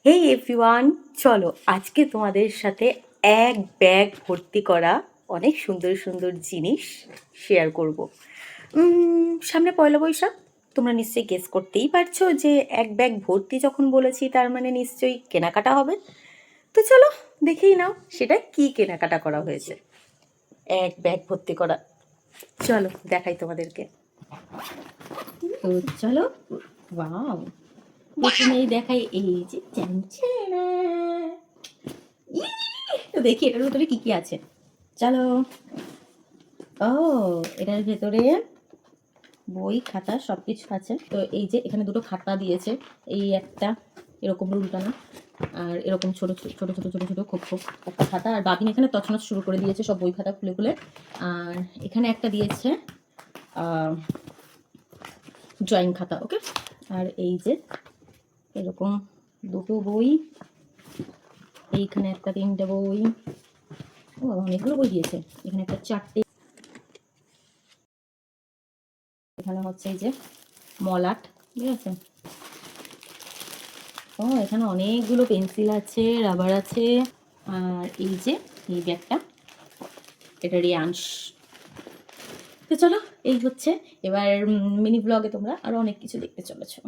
হেই everyone, চলো আজকে তোমাদের সাথে এক ব্যাগ ভর্তি করা অনেক সুন্দর সুন্দর জিনিস শেয়ার করব। সামনে পয়লা বৈশাখ, তোমরা নিশ্চয়ই গেস করতেই পারছো যে এক ব্যাগ ভর্তি যখন বলেছি তার মানে নিশ্চয়ই কেনাকাটা হবে। তো চলো দেখেই নাও সেটা কি কেনাকাটা করা হয়েছে। এক ব্যাগ ভর্তি করা, চলো দেখাই তোমাদেরকে। তো চলো, ওয়াও, প্রথমেই দেখাই এই যে চ্যাংচ্যানা। তো দেখি এটার ভেতরে কি কি আছে। চলো। ও, এটার ভেতরে বই খাতা সবকিছু আছে। তো এই যে এখানে দুটো খাতা দিয়েছে, এই একটা এরকম রুলটানা, আর এরকম ছোট ছোট ছোট ছোট ছোট ছোট খুব খুব একটা খাতা। আর বাবিন এখানে তছনছ শুরু করে দিয়েছে সব বই খাতা খুলে খুলে। আর এখানে একটা দিয়েছে ড্রয়িং খাতা, ওকে। আর এই যে এরকম দুটো বই, এইখানে একটা তিনটে বই, ও অনেকগুলো বই দিয়েছে। এখানে একটা চারটে, এখানে হচ্ছে এই যে মলাট, ঠিক আছে। ও এখানে অনেকগুলো পেন্সিল আছে, রাবার আছে। আর এই যে এই ব্যাগটা, এটা রিয়াংশ। তো চলো, এই হচ্ছে এবার মিনি ব্লগে তোমরা আরো অনেক কিছু দেখতে চলেছো।